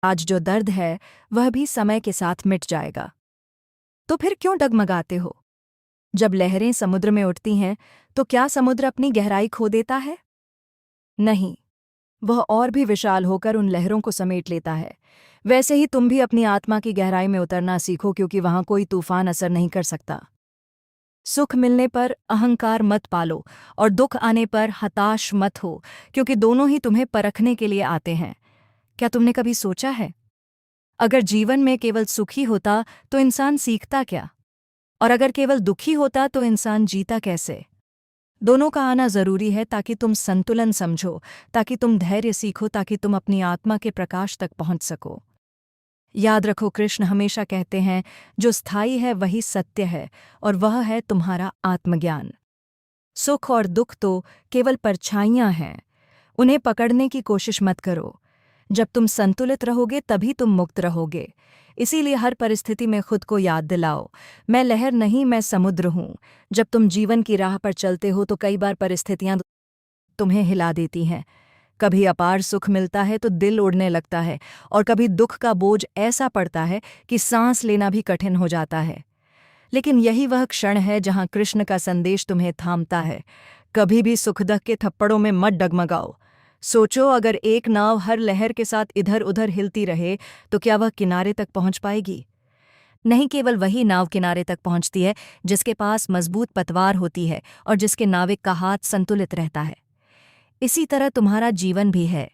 आज जो दर्द है वह भी समय के साथ मिट जाएगा। तो फिर क्यों डगमगाते हो? जब लहरें समुद्र में उठती हैं तो क्या समुद्र अपनी गहराई खो देता है? नहीं, वह और भी विशाल होकर उन लहरों को समेट लेता है। वैसे ही तुम भी अपनी आत्मा की गहराई में उतरना सीखो, क्योंकि वहां कोई तूफान असर नहीं कर सकता। सुख मिलने पर अहंकार मत पालो और दुख आने पर हताश मत हो, क्योंकि दोनों ही तुम्हें परखने के लिए आते हैं। क्या तुमने कभी सोचा है, अगर जीवन में केवल सुखी होता तो इंसान सीखता क्या? और अगर केवल दुखी होता तो इंसान जीता कैसे? दोनों का आना जरूरी है ताकि तुम संतुलन समझो, ताकि तुम धैर्य सीखो, ताकि तुम अपनी आत्मा के प्रकाश तक पहुंच सको। याद रखो, कृष्ण हमेशा कहते हैं, जो स्थायी है वही सत्य है, और वह है तुम्हारा आत्मज्ञान। सुख और दुख तो केवल परछाइयां हैं, उन्हें पकड़ने की कोशिश मत करो। जब तुम संतुलित रहोगे तभी तुम मुक्त रहोगे। इसीलिए हर परिस्थिति में खुद को याद दिलाओ, मैं लहर नहीं, मैं समुद्र हूँ। जब तुम जीवन की राह पर चलते हो तो कई बार परिस्थितियां तुम्हें हिला देती हैं। कभी अपार सुख मिलता है तो दिल उड़ने लगता है, और कभी दुख का बोझ ऐसा पड़ता है कि सांस लेना भी कठिन हो जाता है। लेकिन यही वह क्षण है जहां कृष्ण का संदेश तुम्हें थामता है। कभी भी सुख-दुख के थप्पड़ों में मत डगमगाओ। सोचो, अगर एक नाव हर लहर के साथ इधर उधर हिलती रहे तो क्या वह किनारे तक पहुंच पाएगी? नहीं, केवल वही नाव किनारे तक पहुंचती है जिसके पास मजबूत पतवार होती है और जिसके नाविक का हाथ संतुलित रहता है। इसी तरह तुम्हारा जीवन भी है।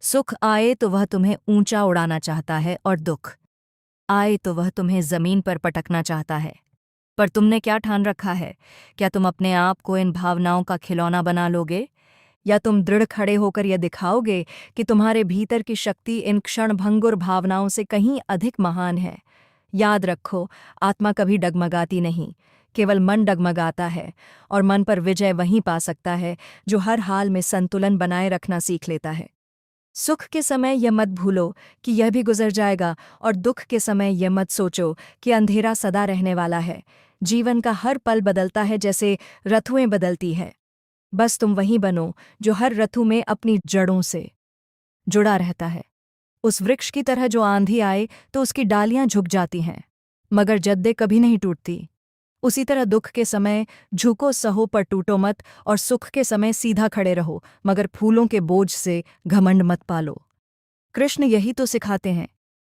सुख आए तो वह तुम्हें ऊंचा उड़ाना चाहता है, और दुख आए तो वह तुम्हें जमीन पर पटकना चाहता है। पर तुमने क्या ठान रखा है? क्या तुम अपने आप को इन भावनाओं का खिलौना बना लोगे, या तुम दृढ़ खड़े होकर यह दिखाओगे कि तुम्हारे भीतर की शक्ति इन क्षणभंगुर भावनाओं से कहीं अधिक महान है? याद रखो, आत्मा कभी डगमगाती नहीं, केवल मन डगमगाता है, और मन पर विजय वहीं पा सकता है जो हर हाल में संतुलन बनाए रखना सीख लेता है। सुख के समय यह मत भूलो कि यह भी गुजर जाएगा, और दुख के समय यह मत सोचो कि अंधेरा सदा रहने वाला है। जीवन का हर पल बदलता है, जैसे ऋतुएं बदलती है। बस तुम वही बनो जो हर ऋतु में अपनी जड़ों से जुड़ा रहता है। उस वृक्ष की तरह जो आंधी आए तो उसकी डालियां झुक जाती हैं, मगर जद्दे कभी नहीं टूटती। उसी तरह दुख के समय झुको सहो पर टूटो मत, और सुख के समय सीधा खड़े रहो, मगर फूलों के बोझ से घमंड मत पालो। कृष्ण यही तो सिखाते हैं,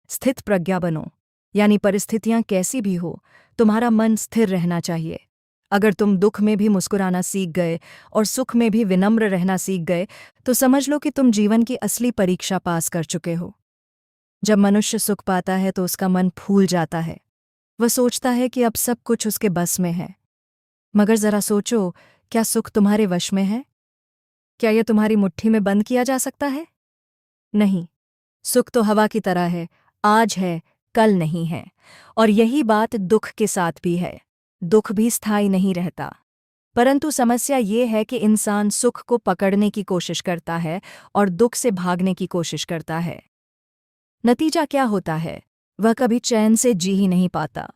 स्थित प्रज्ञा बनो, यानी परिस्थितियां कैसी भी हो, तुम्हारा मन स्थिर रहना चाहिए। अगर तुम दुख में भी मुस्कुराना सीख गए और सुख में भी विनम्र रहना सीख गए तो समझ लो कि तुम जीवन की असली परीक्षा पास कर चुके हो। जब मनुष्य सुख पाता है तो उसका मन फूल जाता है। वह सोचता है कि अब सब कुछ उसके बस में है। मगर जरा सोचो, क्या सुख तुम्हारे वश में है? क्या यह तुम्हारी मुट्ठी में बंद किया जा सकता है? नहीं। सुख तो हवा की तरह है, आज है, कल नहीं है। और यही बात दुख के साथ भी है। दुख भी स्थायी नहीं रहता। परंतु समस्या ये है कि इंसान सुख को पकड़ने की कोशिश करता है और दुख से भागने की कोशिश करता है। नतीजा क्या होता है? वह कभी चैन से जी ही नहीं पाता।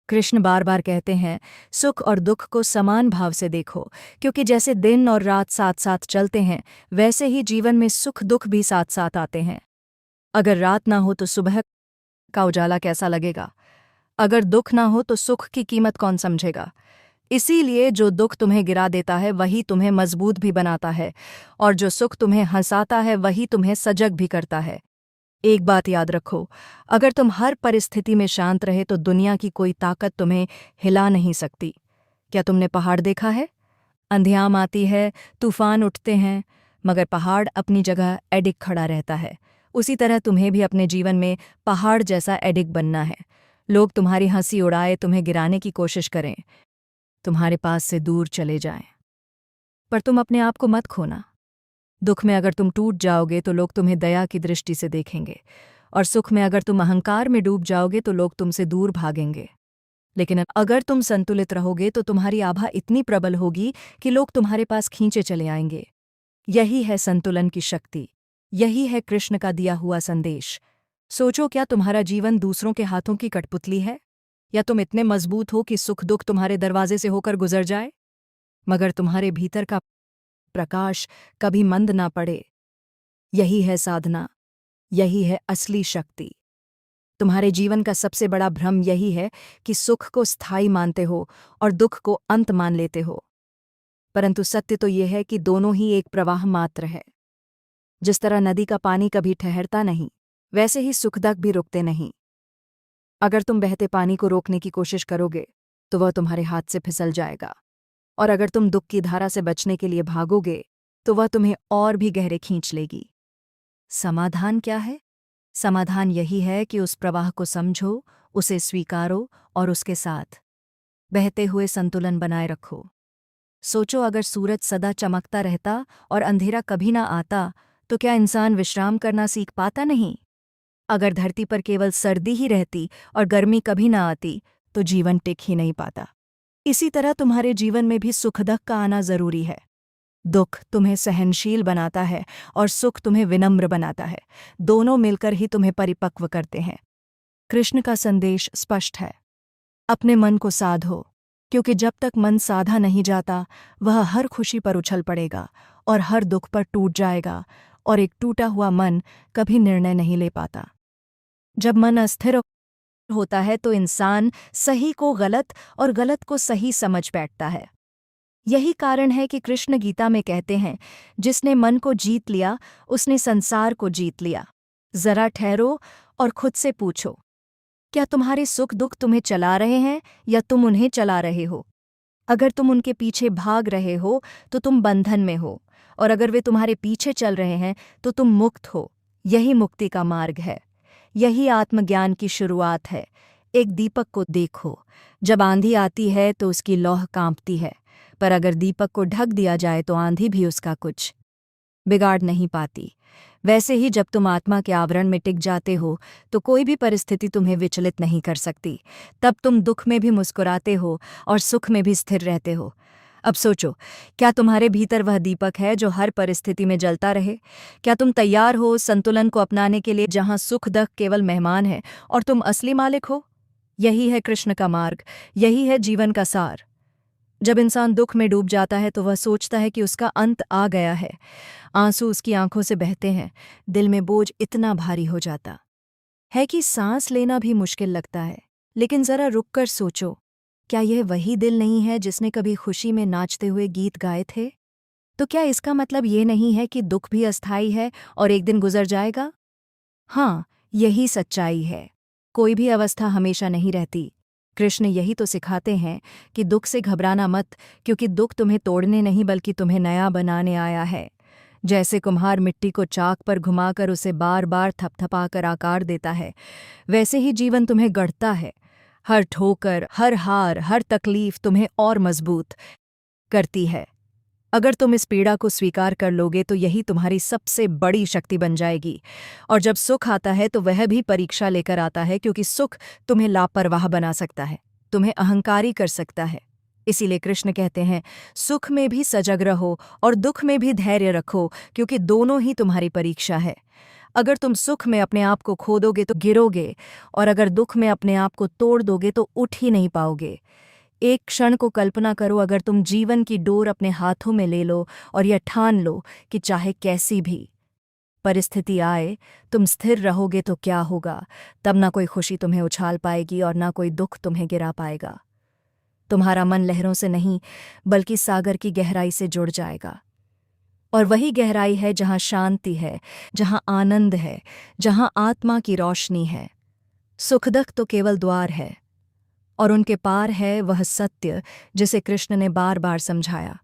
कृष्ण बार बार कहते हैं, सुख और दुख को समान भाव से देखो, क्योंकि जैसे दिन और रात साथ साथ चलते हैं, वैसे ही जीवन में सुख दुख भी साथ साथ आते हैं। अगर रात ना हो तो सुबह का उजाला कैसा लगेगा? अगर दुख ना हो तो सुख की कीमत कौन समझेगा? इसीलिए जो दुख तुम्हें गिरा देता है वही तुम्हें मजबूत भी बनाता है, और जो सुख तुम्हें हंसाता है वही तुम्हें सजग भी करता है। एक बात याद रखो, अगर तुम हर परिस्थिति में शांत रहे तो दुनिया की कोई ताकत तुम्हें हिला नहीं सकती। क्या तुमने पहाड़ देखा है? अंधियाम आती है, तूफान उठते हैं, मगर पहाड़ अपनी जगह एडिग खड़ा रहता है। उसी तरह तुम्हें भी अपने जीवन में पहाड़ जैसा एडिग बनना है। लोग तुम्हारी हंसी उड़ाए, तुम्हें गिराने की कोशिश करें, तुम्हारे पास से दूर चले जाएं, पर तुम अपने आप को मत खोना। दुख में अगर तुम टूट जाओगे तो लोग तुम्हें दया की दृष्टि से देखेंगे, और सुख में अगर तुम अहंकार में डूब जाओगे तो लोग तुमसे दूर भागेंगे। लेकिन अगर तुम संतुलित रहोगे तो तुम्हारी आभा इतनी प्रबल होगी कि लोग तुम्हारे पास खींचे चले आएंगे। यही है संतुलन की शक्ति, यही है कृष्ण का दिया हुआ संदेश। सोचो, क्या तुम्हारा जीवन दूसरों के हाथों की कठपुतली है, या तुम इतने मजबूत हो कि सुख दुख तुम्हारे दरवाजे से होकर गुजर जाए, मगर तुम्हारे भीतर का प्रकाश कभी मंद ना पड़े? यही है साधना, यही है असली शक्ति। तुम्हारे जीवन का सबसे बड़ा भ्रम यही है कि सुख को स्थायी मानते हो और दुख को अंत मान लेते हो। परंतु सत्य तो यह है कि दोनों ही एक प्रवाह मात्र है। जिस तरह नदी का पानी कभी ठहरता नहीं, वैसे ही सुख दुख भी रुकते नहीं। अगर तुम बहते पानी को रोकने की कोशिश करोगे तो वह तुम्हारे हाथ से फिसल जाएगा, और अगर तुम दुख की धारा से बचने के लिए भागोगे तो वह तुम्हें और भी गहरे खींच लेगी। समाधान क्या है? समाधान यही है कि उस प्रवाह को समझो, उसे स्वीकारो और उसके साथ बहते हुए संतुलन बनाए रखो। सोचो, अगर सूरज सदा चमकता रहता और अंधेरा कभी ना आता तो क्या इंसान विश्राम करना सीख पाता नहीं? अगर धरती पर केवल सर्दी ही रहती और गर्मी कभी ना आती तो जीवन टिक ही नहीं पाता। इसी तरह तुम्हारे जीवन में भी सुख दुख का आना जरूरी है। दुख तुम्हें सहनशील बनाता है और सुख तुम्हें विनम्र बनाता है। दोनों मिलकर ही तुम्हें परिपक्व करते हैं। कृष्ण का संदेश स्पष्ट है, अपने मन को साधो, क्योंकि जब तक मन साधा नहीं जाता वह हर खुशी पर उछल पड़ेगा और हर दुख पर टूट जाएगा, और एक टूटा हुआ मन कभी निर्णय नहीं ले पाता। जब मन अस्थिर होता है तो इंसान सही को गलत और गलत को सही समझ बैठता है। यही कारण है कि कृष्ण गीता में कहते हैं, जिसने मन को जीत लिया उसने संसार को जीत लिया। जरा ठहरो और खुद से पूछो, क्या तुम्हारे सुख दुख तुम्हें चला रहे हैं या तुम उन्हें चला रहे हो? अगर तुम उनके पीछे भाग रहे हो तो तुम बंधन में हो, और अगर वे तुम्हारे पीछे चल रहे हैं तो तुम मुक्त हो। यही मुक्ति का मार्ग है। यही आत्मज्ञान की शुरुआत है। एक दीपक को देखो, जब आंधी आती है तो उसकी लौह कांपती है, पर अगर दीपक को ढक दिया जाए तो आंधी भी उसका कुछ बिगाड़ नहीं पाती। वैसे ही जब तुम आत्मा के आवरण में टिक जाते हो तो कोई भी परिस्थिति तुम्हें विचलित नहीं कर सकती। तब तुम दुख में भी मुस्कुराते हो और सुख में भी स्थिर रहते हो। अब सोचो, क्या तुम्हारे भीतर वह दीपक है जो हर परिस्थिति में जलता रहे? क्या तुम तैयार हो संतुलन को अपनाने के लिए, जहां सुख दुख केवल मेहमान है और तुम असली मालिक हो? यही है कृष्ण का मार्ग, यही है जीवन का सार। जब इंसान दुख में डूब जाता है तो वह सोचता है कि उसका अंत आ गया है। आंसू उसकी आंखों से बहते हैं, दिल में बोझ इतना भारी हो जाता है कि सांस लेना भी मुश्किल लगता है। लेकिन जरा रुककर सोचो, क्या यह वही दिल नहीं है जिसने कभी खुशी में नाचते हुए गीत गाए थे? तो क्या इसका मतलब ये नहीं है कि दुख भी अस्थायी है और एक दिन गुजर जाएगा? हाँ, यही सच्चाई है। कोई भी अवस्था हमेशा नहीं रहती। कृष्ण यही तो सिखाते हैं कि दुख से घबराना मत, क्योंकि दुख तुम्हें तोड़ने नहीं बल्कि तुम्हें नया बनाने आया है। जैसे कुम्हार मिट्टी को चाक पर घुमाकर उसे बार बार थपथपाकर आकार देता है, वैसे ही जीवन तुम्हें गढ़ता है। हर ठोकर, हर हार, हर तकलीफ तुम्हें और मजबूत करती है। अगर तुम इस पीड़ा को स्वीकार कर लोगे तो यही तुम्हारी सबसे बड़ी शक्ति बन जाएगी। और जब सुख आता है तो वह भी परीक्षा लेकर आता है, क्योंकि सुख तुम्हें लापरवाह बना सकता है, तुम्हें अहंकारी कर सकता है। इसीलिए कृष्ण कहते हैं, सुख में भी सजग रहो और दुख में भी धैर्य रखो, क्योंकि दोनों ही तुम्हारी परीक्षा है। अगर तुम सुख में अपने आप को खो दोगे तो गिरोगे, और अगर दुख में अपने आप को तोड़ दोगे तो उठ ही नहीं पाओगे। एक क्षण को कल्पना करो, अगर तुम जीवन की डोर अपने हाथों में ले लो और यह ठान लो कि चाहे कैसी भी परिस्थिति आए तुम स्थिर रहोगे, तो क्या होगा? तब ना कोई खुशी तुम्हें उछाल पाएगी और ना कोई दुख तुम्हें गिरा पाएगा। तुम्हारा मन लहरों से नहीं बल्कि सागर की गहराई से जुड़ जाएगा, और वही गहराई है जहाँ शांति है, जहाँ आनंद है, जहाँ आत्मा की रोशनी है। सुख दुख तो केवल द्वार है, और उनके पार है वह सत्य जिसे कृष्ण ने बार बार समझाया।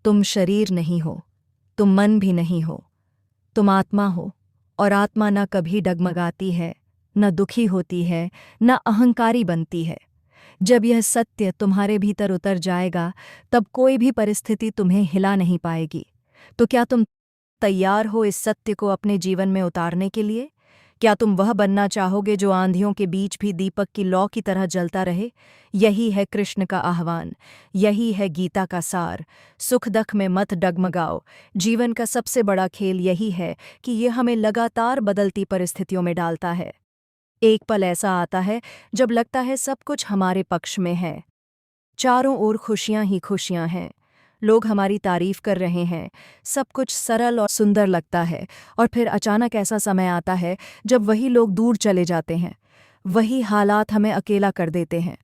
तुम शरीर नहीं हो, तुम मन भी नहीं हो, तुम आत्मा हो, और आत्मा न कभी डगमगाती है, न दुखी होती है, न अहंकारी बनती है। जब यह सत्य तुम्हारे भीतर उतर जाएगा तब कोई भी परिस्थिति तुम्हें हिला नहीं पाएगी। तो क्या तुम तैयार हो इस सत्य को अपने जीवन में उतारने के लिए? क्या तुम वह बनना चाहोगे जो आंधियों के बीच भी दीपक की लौ की तरह जलता रहे? यही है कृष्ण का आह्वान, यही है गीता का सार। सुख दुख में मत डगमगाओ। जीवन का सबसे बड़ा खेल यही है कि ये हमें लगातार बदलती परिस्थितियों में डालता है। एक पल ऐसा आता है जब लगता है सब कुछ हमारे पक्ष में है, चारों ओर खुशियां ही खुशियां हैं, लोग हमारी तारीफ कर रहे हैं, सब कुछ सरल और सुंदर लगता है, और फिर अचानक ऐसा समय आता है जब वही लोग दूर चले जाते हैं, वही हालात हमें अकेला कर देते हैं,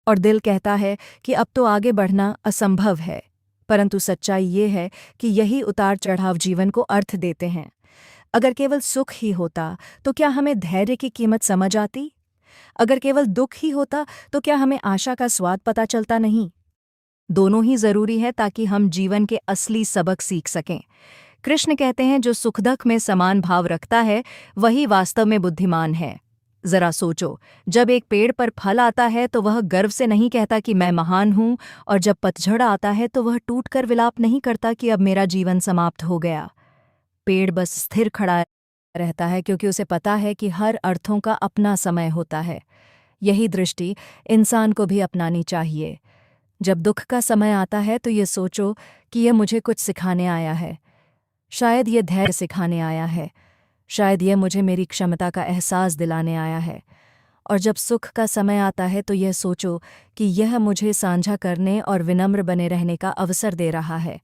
और दिल कहता है कि अब तो आगे बढ़ना असंभव है। परंतु सच्चाई ये है कि यही उतार चढ़ाव जीवन को अर्थ देते हैं। अगर केवल सुख ही होता तो क्या हमें धैर्य की कीमत समझ आती? अगर केवल दुख ही होता तो क्या हमें आशा का स्वाद पता चलता नहीं? दोनों ही जरूरी है ताकि हम जीवन के असली सबक सीख सकें। कृष्ण कहते हैं, जो सुख दुख में समान भाव रखता है वही वास्तव में बुद्धिमान है। जरा सोचो, जब एक पेड़ पर फल आता है तो वह गर्व से नहीं कहता कि मैं महान हूं, और जब पतझड़ आता है तो वह टूटकर विलाप नहीं करता कि अब मेरा जीवन समाप्त हो गया। पेड़ बस स्थिर खड़ा रहता है क्योंकि उसे पता है कि हर अर्थों का अपना समय होता है। यही दृष्टि इंसान को भी अपनानी चाहिए। जब दुख का समय आता है तो ये सोचो कि यह मुझे कुछ सिखाने आया है। शायद ये धैर्य सिखाने आया है, शायद यह मुझे मेरी क्षमता का एहसास दिलाने आया है। और जब सुख का समय आता है तो यह सोचो कि यह मुझे साझा करने और विनम्र बने रहने का अवसर दे रहा है।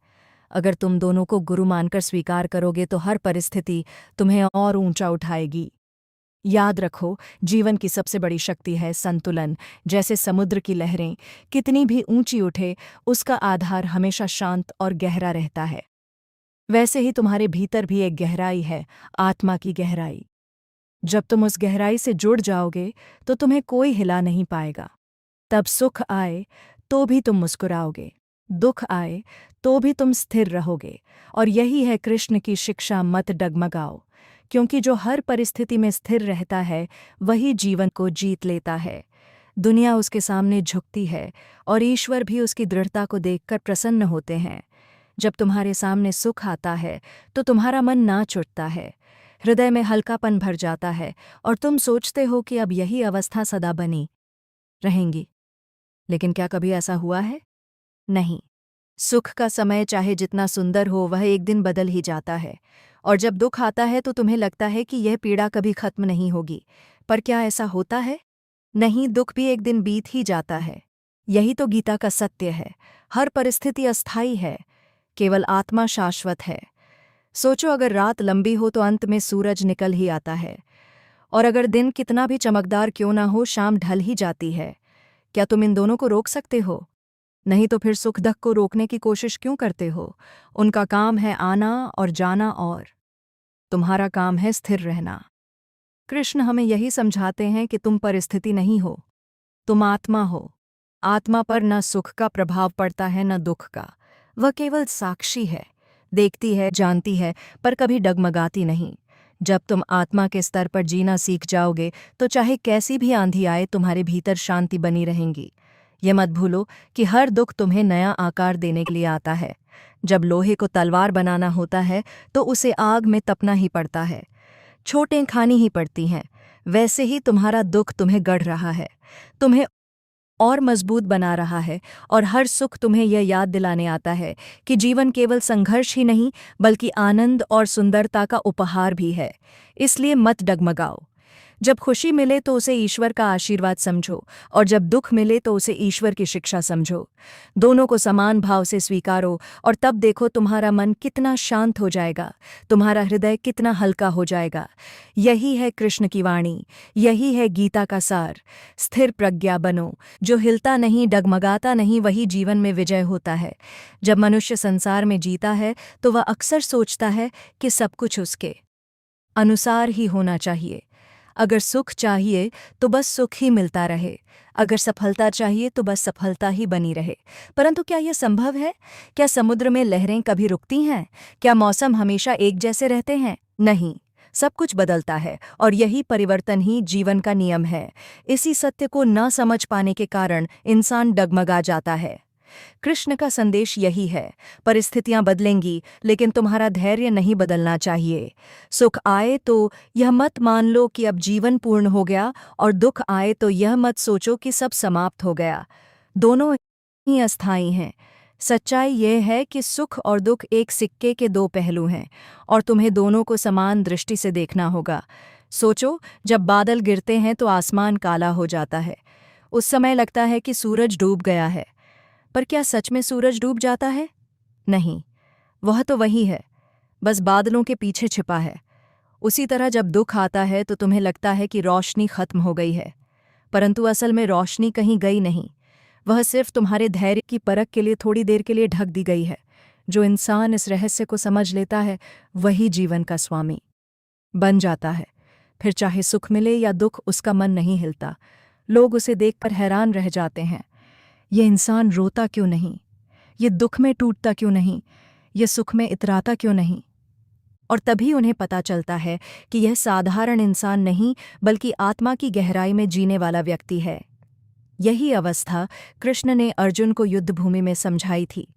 अगर तुम दोनों को गुरु मानकर स्वीकार करोगे तो हर परिस्थिति तुम्हें और ऊंचा उठाएगी। याद रखो, जीवन की सबसे बड़ी शक्ति है संतुलन। जैसे समुद्र की लहरें कितनी भी ऊंची उठे, उसका आधार हमेशा शांत और गहरा रहता है। वैसे ही तुम्हारे भीतर भी एक गहराई है, आत्मा की गहराई। जब तुम उस गहराई से जुड़ जाओगे तो तुम्हें कोई हिला नहीं पाएगा। तब सुख आए तो भी तुम मुस्कुराओगे, दुख आए तो भी तुम स्थिर रहोगे। और यही है कृष्ण की शिक्षा, मत डगमगाओ, क्योंकि जो हर परिस्थिति में स्थिर रहता है वही जीवन को जीत लेता है। दुनिया उसके सामने झुकती है और ईश्वर भी उसकी दृढ़ता को देखकर प्रसन्न होते हैं। जब तुम्हारे सामने सुख आता है तो तुम्हारा मन नाच उठता है, हृदय में हल्कापन भर जाता है, और तुम सोचते हो कि अब यही अवस्था सदा बनी रहेंगी। लेकिन क्या कभी ऐसा हुआ है? नहीं। सुख का समय चाहे जितना सुंदर हो, वह एक दिन बदल ही जाता है। और जब दुख आता है तो तुम्हें लगता है कि यह पीड़ा कभी खत्म नहीं होगी। पर क्या ऐसा होता है? नहीं, दुख भी एक दिन बीत ही जाता है। यही तो गीता का सत्य है। हर परिस्थिति अस्थायी है, केवल आत्मा शाश्वत है। सोचो, अगर रात लंबी हो तो अंत में सूरज निकल ही आता है, और अगर दिन कितना भी चमकदार क्यों ना हो, शाम ढल ही जाती है। क्या तुम इन दोनों को रोक सकते हो? नहीं तो फिर सुख दुख को रोकने की कोशिश क्यों करते हो? उनका काम है आना और जाना, और तुम्हारा काम है स्थिर रहना। कृष्ण हमें यही समझाते हैं कि तुम परिस्थिति नहीं हो, तुम आत्मा हो। आत्मा पर न सुख का प्रभाव पड़ता है न दुख का। वह केवल साक्षी है, देखती है, जानती है, पर कभी डगमगाती नहीं। जब तुम आत्मा के स्तर पर जीना सीख जाओगे तो चाहे कैसी भी आंधी आए, तुम्हारे भीतर शांति बनी रहेगी। ये मत भूलो कि हर दुख तुम्हें नया आकार देने के लिए आता है। जब लोहे को तलवार बनाना होता है तो उसे आग में तपना ही पड़ता है, चोटें खानी ही पड़ती हैं। वैसे ही तुम्हारा दुख तुम्हें गढ़ रहा है, तुम्हें और मजबूत बना रहा है, और हर सुख तुम्हें यह याद दिलाने आता है कि जीवन केवल संघर्ष ही नहीं बल्कि आनंद और सुंदरता का उपहार भी है। इसलिए मत डगमगाओ। जब खुशी मिले तो उसे ईश्वर का आशीर्वाद समझो, और जब दुख मिले तो उसे ईश्वर की शिक्षा समझो। दोनों को समान भाव से स्वीकारो, और तब देखो तुम्हारा मन कितना शांत हो जाएगा, तुम्हारा हृदय कितना हल्का हो जाएगा। यही है कृष्ण की वाणी, यही है गीता का सार। स्थिर प्रज्ञा बनो, जो हिलता नहीं, डगमगाता नहीं, वही जीवन में विजय होता है। जब मनुष्य संसार में जीता है तो वह अक्सर सोचता है कि सब कुछ उसके अनुसार ही होना चाहिए। अगर सुख चाहिए तो बस सुख ही मिलता रहे, अगर सफलता चाहिए तो बस सफलता ही बनी रहे। परंतु क्या यह संभव है? क्या समुद्र में लहरें कभी रुकती हैं? क्या मौसम हमेशा एक जैसे रहते हैं? नहीं, सब कुछ बदलता है, और यही परिवर्तन ही जीवन का नियम है। इसी सत्य को न समझ पाने के कारण इंसान डगमगा जाता है। कृष्ण का संदेश यही है, परिस्थितियां बदलेंगी लेकिन तुम्हारा धैर्य नहीं बदलना चाहिए। सुख आए तो यह मत मान लो कि अब जीवन पूर्ण हो गया, और दुख आए तो यह मत सोचो कि सब समाप्त हो गया। दोनों ही अस्थायी हैं। सच्चाई यह है कि सुख और दुख एक सिक्के के दो पहलू हैं, और तुम्हें दोनों को समान दृष्टि से देखना होगा। सोचो, जब बादल गिरते हैं तो आसमान काला हो जाता है। उस समय लगता है कि सूरज डूब गया है। पर क्या सच में सूरज डूब जाता है? नहीं, वह तो वही है, बस बादलों के पीछे छिपा है। उसी तरह जब दुख आता है तो तुम्हें लगता है कि रोशनी खत्म हो गई है, परंतु असल में रोशनी कहीं गई नहीं, वह सिर्फ तुम्हारे धैर्य की परख के लिए थोड़ी देर के लिए ढक दी गई है। जो इंसान इस रहस्य को समझ लेता है वही जीवन का स्वामी बन जाता है। फिर चाहे सुख मिले या दुख, उसका मन नहीं हिलता। लोग उसे देखकर हैरान रह जाते हैं। ये इंसान रोता क्यों नहीं? ये दुख में टूटता क्यों नहीं? ये सुख में इतराता क्यों नहीं? और तभी उन्हें पता चलता है कि यह साधारण इंसान नहीं, बल्कि आत्मा की गहराई में जीने वाला व्यक्ति है। यही अवस्था कृष्ण ने अर्जुन को युद्धभूमि में समझाई थी।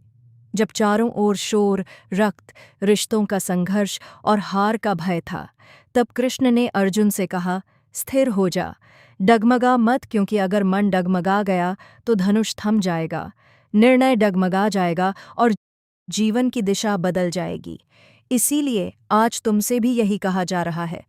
जब चारों ओर शोर, रक्त, रिश्तों का संघर्ष और हार का भय था, तब कृष्ण ने अर्जुन से कहा, स्थिर हो जा, डगमगा मत, क्योंकि अगर मन डगमगा गया तो धनुष थम जाएगा, निर्णय डगमगा जाएगा और जीवन की दिशा बदल जाएगी। इसीलिए आज तुमसे भी यही कहा जा रहा है,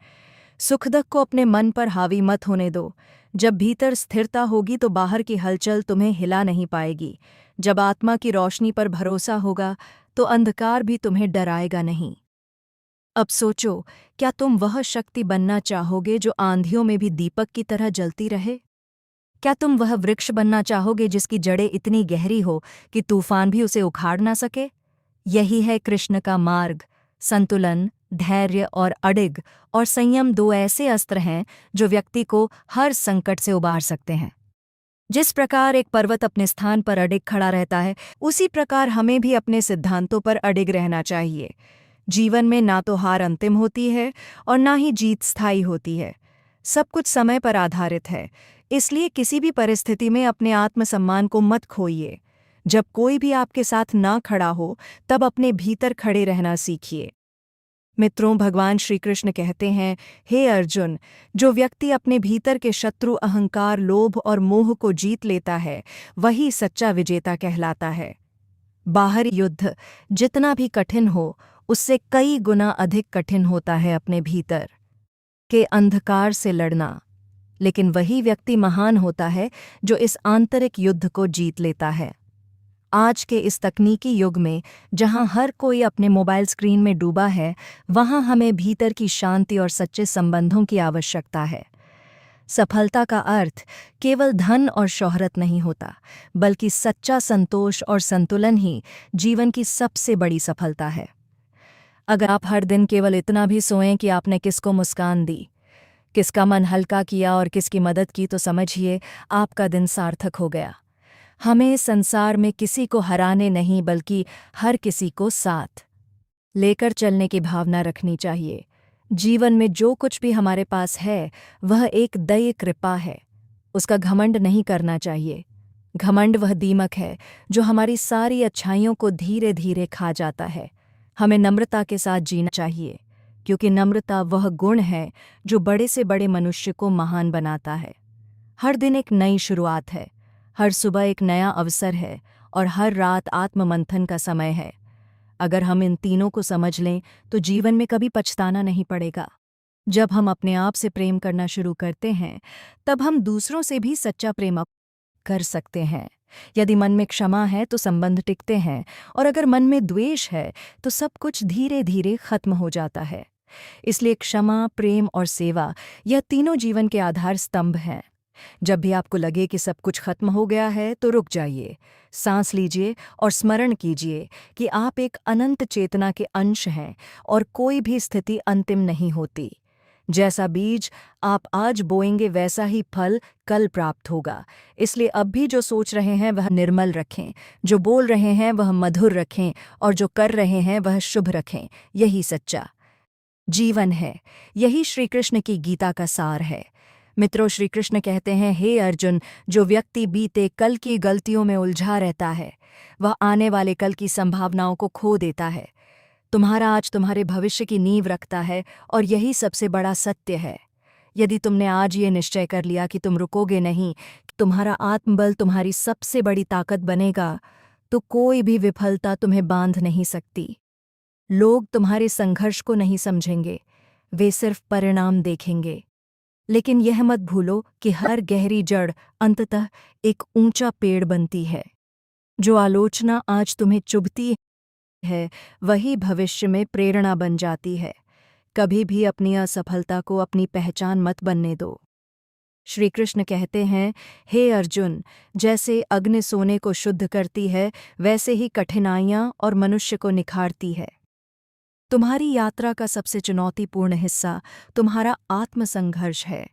सुख-दुख को अपने मन पर हावी मत होने दो। जब भीतर स्थिरता होगी तो बाहर की हलचल तुम्हें हिला नहीं पाएगी। जब आत्मा की रोशनी पर भरोसा होगा तो अंधकार भी तुम्हें डराएगा नहीं। अब सोचो, क्या तुम वह शक्ति बनना चाहोगे जो आंधियों में भी दीपक की तरह जलती रहे? क्या तुम वह वृक्ष बनना चाहोगे जिसकी जड़ें इतनी गहरी हो कि तूफान भी उसे उखाड़ ना सके? यही है कृष्ण का मार्ग। संतुलन, धैर्य और अडिग और संयम दो ऐसे अस्त्र हैं जो व्यक्ति को हर संकट से उबार सकते हैं। जिस प्रकार एक पर्वत अपने स्थान पर अडिग खड़ा रहता है, उसी प्रकार हमें भी अपने सिद्धांतों पर अडिग रहना चाहिए। जीवन में ना तो हार अंतिम होती है और ना ही जीत स्थायी होती है। सब कुछ समय पर आधारित है। इसलिए किसी भी परिस्थिति में अपने आत्मसम्मान को मत खोइए। जब कोई भी आपके साथ ना खड़ा हो, तब अपने भीतर खड़े रहना सीखिए। मित्रों, भगवान श्री कृष्ण कहते हैं, हे अर्जुन, जो व्यक्ति अपने भीतर के शत्रु अहंकार, लोभ और मोह को जीत लेता है, वही सच्चा विजेता कहलाता है। बाहरी युद्ध जितना भी कठिन हो, उससे कई गुना अधिक कठिन होता है अपने भीतर के अंधकार से लड़ना। लेकिन वही व्यक्ति महान होता है जो इस आंतरिक युद्ध को जीत लेता है। आज के इस तकनीकी युग में जहां हर कोई अपने मोबाइल स्क्रीन में डूबा है, वहां हमें भीतर की शांति और सच्चे संबंधों की आवश्यकता है। सफलता का अर्थ केवल धन और शोहरत नहीं होता, बल्कि सच्चा संतोष और संतुलन ही जीवन की सबसे बड़ी सफलता है। अगर आप हर दिन केवल इतना भी सोएं कि आपने किसको मुस्कान दी, किसका मन हल्का किया और किसकी मदद की, तो समझिए आपका दिन सार्थक हो गया। हमें संसार में किसी को हराने नहीं, बल्कि हर किसी को साथ लेकर चलने की भावना रखनी चाहिए। जीवन में जो कुछ भी हमारे पास है, वह एक दया कृपा है। उसका घमंड नहीं करना चाहिए। घमंड वह दीमक है जो हमारी सारी अच्छाइयों को धीरे धीरे खा जाता है। हमें नम्रता के साथ जीना चाहिए, क्योंकि नम्रता वह गुण है जो बड़े से बड़े मनुष्य को महान बनाता है। हर दिन एक नई शुरुआत है, हर सुबह एक नया अवसर है और हर रात आत्ममंथन का समय है। अगर हम इन तीनों को समझ लें तो जीवन में कभी पछताना नहीं पड़ेगा। जब हम अपने आप से प्रेम करना शुरू करते हैं, तब हम दूसरों से भी सच्चा प्रेम कर सकते हैं। यदि मन में क्षमा है तो संबंध टिकते हैं, और अगर मन में द्वेष है तो सब कुछ धीरे धीरे खत्म हो जाता है। इसलिए क्षमा, प्रेम और सेवा, यह तीनों जीवन के आधार स्तंभ हैं। जब भी आपको लगे कि सब कुछ खत्म हो गया है, तो रुक जाइए, सांस लीजिए और स्मरण कीजिए कि आप एक अनंत चेतना के अंश हैं और कोई भी स्थिति अंतिम नहीं होती। जैसा बीज आप आज बोएंगे, वैसा ही फल कल प्राप्त होगा। इसलिए अब भी जो सोच रहे हैं वह निर्मल रखें, जो बोल रहे हैं वह मधुर रखें, और जो कर रहे हैं वह शुभ रखें। यही सच्चा जीवन है। यही श्री कृष्ण की गीता का सार है। मित्रों, श्री कृष्ण कहते हैं, हे अर्जुन, जो व्यक्ति बीते कल की गलतियों में उलझा रहता है, वह आने वाले कल की संभावनाओं को खो देता है। तुम्हारा आज तुम्हारे भविष्य की नींव रखता है, और यही सबसे बड़ा सत्य है। यदि तुमने आज ये निश्चय कर लिया कि तुम रुकोगे नहीं, तुम्हारा आत्मबल तुम्हारी सबसे बड़ी ताकत बनेगा, तो कोई भी विफलता तुम्हें बांध नहीं सकती। लोग तुम्हारे संघर्ष को नहीं समझेंगे, वे सिर्फ परिणाम देखेंगे। लेकिन यह मत भूलो कि हर गहरी जड़ अंततः एक ऊंचा पेड़ बनती है। जो आलोचना आज तुम्हें चुभती है वही भविष्य में प्रेरणा बन जाती है। कभी भी अपनी असफलता को अपनी पहचान मत बनने दो। श्री कृष्ण कहते हैं, हे अर्जुन, जैसे अग्नि सोने को शुद्ध करती है, वैसे ही कठिनाइयाँ और मनुष्य को निखारती है। तुम्हारी यात्रा का सबसे चुनौतीपूर्ण हिस्सा तुम्हारा आत्मसंघर्ष है,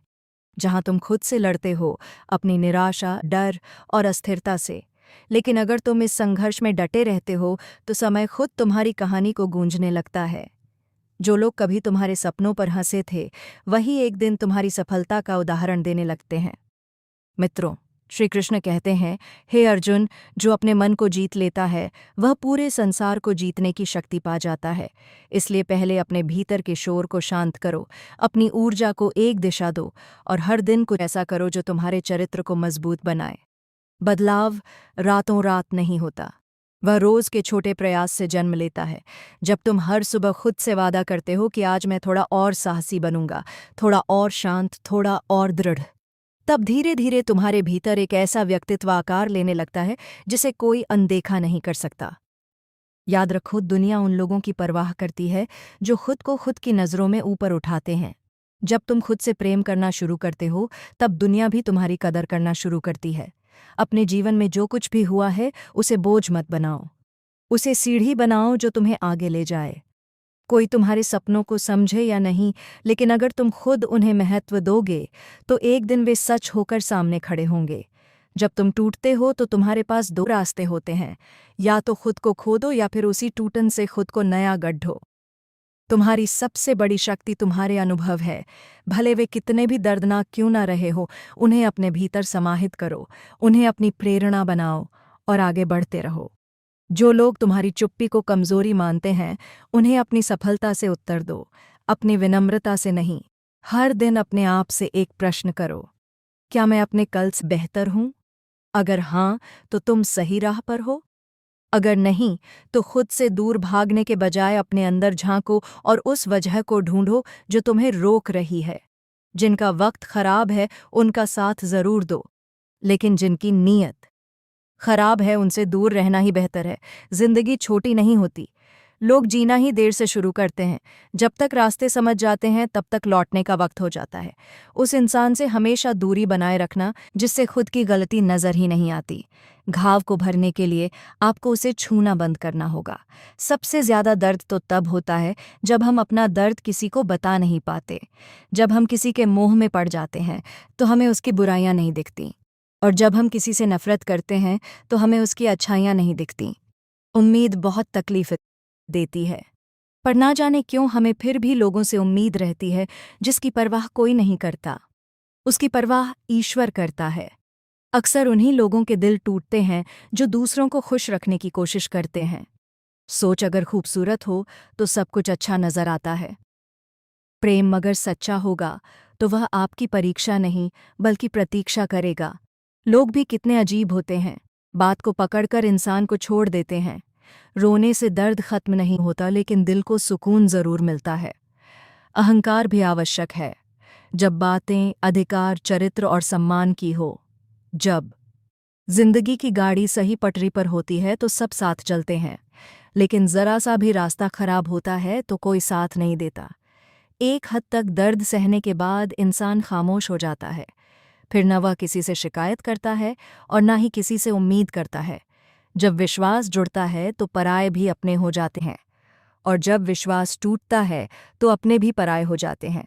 जहाँ तुम खुद से लड़ते हो, अपनी निराशा, डर और अस्थिरता से। लेकिन अगर तुम इस संघर्ष में डटे रहते हो, तो समय खुद तुम्हारी कहानी को गूंजने लगता है। जो लोग कभी तुम्हारे सपनों पर हंसे थे, वही एक दिन तुम्हारी सफलता का उदाहरण देने लगते हैं। मित्रों, श्री कृष्ण कहते हैं, हे अर्जुन, जो अपने मन को जीत लेता है, वह पूरे संसार को जीतने की शक्ति पा जाता है। इसलिए पहले अपने भीतर के शोर को शांत करो, अपनी ऊर्जा को एक दिशा दो और हर दिन कुछ ऐसा करो जो तुम्हारे चरित्र को मजबूत बनाए। बदलाव रातों रात नहीं होता, वह रोज के छोटे प्रयास से जन्म लेता है। जब तुम हर सुबह खुद से वादा करते हो कि आज मैं थोड़ा और साहसी बनूंगा, थोड़ा और शांत, थोड़ा और दृढ़, तब धीरे धीरे तुम्हारे भीतर एक ऐसा व्यक्तित्व आकार लेने लगता है जिसे कोई अनदेखा नहीं कर सकता। याद रखो, दुनिया उन लोगों की परवाह करती है जो खुद को खुद की नज़रों में ऊपर उठाते हैं। जब तुम खुद से प्रेम करना शुरू करते हो, तब दुनिया भी तुम्हारी कदर करना शुरू करती है। अपने जीवन में जो कुछ भी हुआ है, उसे बोझ मत बनाओ, उसे सीढ़ी बनाओ जो तुम्हें आगे ले जाए। कोई तुम्हारे सपनों को समझे या नहीं, लेकिन अगर तुम खुद उन्हें महत्व दोगे, तो एक दिन वे सच होकर सामने खड़े होंगे। जब तुम टूटते हो तो तुम्हारे पास दो रास्ते होते हैं, या तो खुद को खोदो या फिर उसी टूटन से खुद को नया गढ़ो। तुम्हारी सबसे बड़ी शक्ति तुम्हारे अनुभव है। भले वे कितने भी दर्दनाक क्यों ना रहे हो, उन्हें अपने भीतर समाहित करो, उन्हें अपनी प्रेरणा बनाओ और आगे बढ़ते रहो। जो लोग तुम्हारी चुप्पी को कमजोरी मानते हैं, उन्हें अपनी सफलता से उत्तर दो, अपनी विनम्रता से नहीं। हर दिन अपने आप से एक प्रश्न करो, क्या मैं अपने कल से बेहतर हूँ? अगर हाँ, तो तुम सही राह पर हो। अगर नहीं, तो खुद से दूर भागने के बजाय अपने अंदर झांको और उस वजह को ढूंढो जो तुम्हें रोक रही है। जिनका वक्त खराब है, उनका साथ जरूर दो, लेकिन जिनकी नीयत खराब है, उनसे दूर रहना ही बेहतर है। जिंदगी छोटी नहीं होती, लोग जीना ही देर से शुरू करते हैं। जब तक रास्ते समझ जाते हैं, तब तक लौटने का वक्त हो जाता है। उस इंसान से हमेशा दूरी बनाए रखना जिससे खुद की गलती नजर ही नहीं आती। घाव को भरने के लिए आपको उसे छूना बंद करना होगा। सबसे ज्यादा दर्द तो तब होता है जब हम अपना दर्द किसी को बता नहीं पाते। जब हम किसी के मोह में पड़ जाते हैं, तो हमें उसकी बुराइयां नहीं दिखती, और जब हम किसी से नफरत करते हैं, तो हमें उसकी अच्छाइयां नहीं दिखती। उम्मीद बहुत तकलीफ देती है, पर ना जाने क्यों हमें फिर भी लोगों से उम्मीद रहती है जिसकी परवाह कोई नहीं करता। उसकी परवाह ईश्वर करता है। अक्सर उन्हीं लोगों के दिल टूटते हैं जो दूसरों को खुश रखने की कोशिश करते हैं। सोच अगर खूबसूरत हो तो सब कुछ अच्छा नजर आता है। प्रेम अगर सच्चा होगा तो वह आपकी परीक्षा नहीं, बल्कि प्रतीक्षा करेगा। लोग भी कितने अजीब होते हैं, बात को पकड़कर इंसान को छोड़ देते हैं। रोने से दर्द खत्म नहीं होता, लेकिन दिल को सुकून जरूर मिलता है। अहंकार भी आवश्यक है, जब बातें अधिकार, चरित्र और सम्मान की हो। जब जिंदगी की गाड़ी सही पटरी पर होती है तो सब साथ चलते हैं, लेकिन जरा सा भी रास्ता खराब होता है तो कोई साथ नहीं देता। एक हद तक दर्द सहने के बाद इंसान खामोश हो जाता है। फिर न वह किसी से शिकायत करता है और न ही किसी से उम्मीद करता है। जब विश्वास जुड़ता है तो पराये भी अपने हो जाते हैं, और जब विश्वास टूटता है तो अपने भी पराये हो जाते हैं।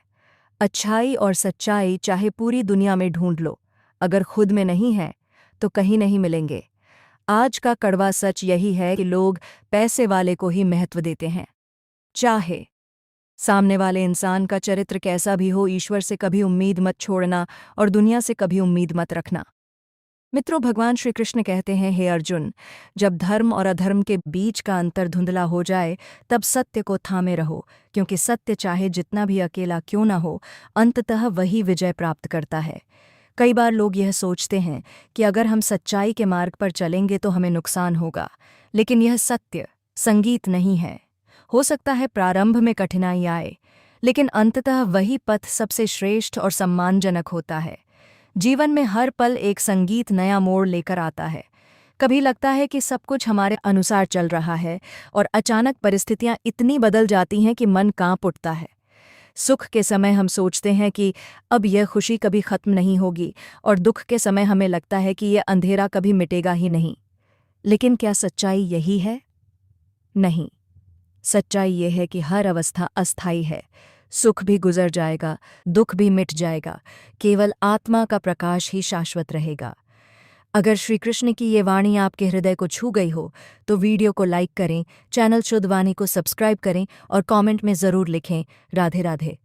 अच्छाई और सच्चाई चाहे पूरी दुनिया में ढूंढ लो, अगर खुद में नहीं है तो कहीं नहीं मिलेंगे। आज का कड़वा सच यही है कि लोग पैसे वाले को ही महत्व देते हैं, चाहे सामने वाले इंसान का चरित्र कैसा भी हो। ईश्वर से कभी उम्मीद मत छोड़ना और दुनिया से कभी उम्मीद मत रखना। मित्रों, भगवान श्री कृष्ण कहते हैं, हे अर्जुन, जब धर्म और अधर्म के बीच का अंतर धुंधला हो जाए, तब सत्य को थामे रहो, क्योंकि सत्य चाहे जितना भी अकेला क्यों न हो, अंततः वही विजय प्राप्त करता है। कई बार लोग यह सोचते हैं कि अगर हम सच्चाई के मार्ग पर चलेंगे तो हमें नुकसान होगा, लेकिन यह सत्य संगीत नहीं है। हो सकता है प्रारंभ में कठिनाई आए, लेकिन अंततः वही पथ सबसे श्रेष्ठ और सम्मानजनक होता है। जीवन में हर पल एक संगीत नया मोड़ लेकर आता है। कभी लगता है कि सब कुछ हमारे अनुसार चल रहा है और अचानक परिस्थितियां इतनी बदल जाती हैं कि मन कांप उठता है। सुख के समय हम सोचते हैं कि अब यह खुशी कभी खत्म नहीं होगी और दुख के समय हमें लगता है कि यह अंधेरा कभी मिटेगा ही नहीं। लेकिन क्या सच्चाई यही है? नहीं। सच्चाई यह है कि हर अवस्था अस्थायी है। सुख भी गुजर जाएगा, दुख भी मिट जाएगा, केवल आत्मा का प्रकाश ही शाश्वत रहेगा। अगर श्री कृष्ण की ये वाणी आपके हृदय को छू गई हो तो वीडियो को लाइक करें, चैनल शुद्धवाणी को सब्सक्राइब करें और कमेंट में ज़रूर लिखें, राधे राधे।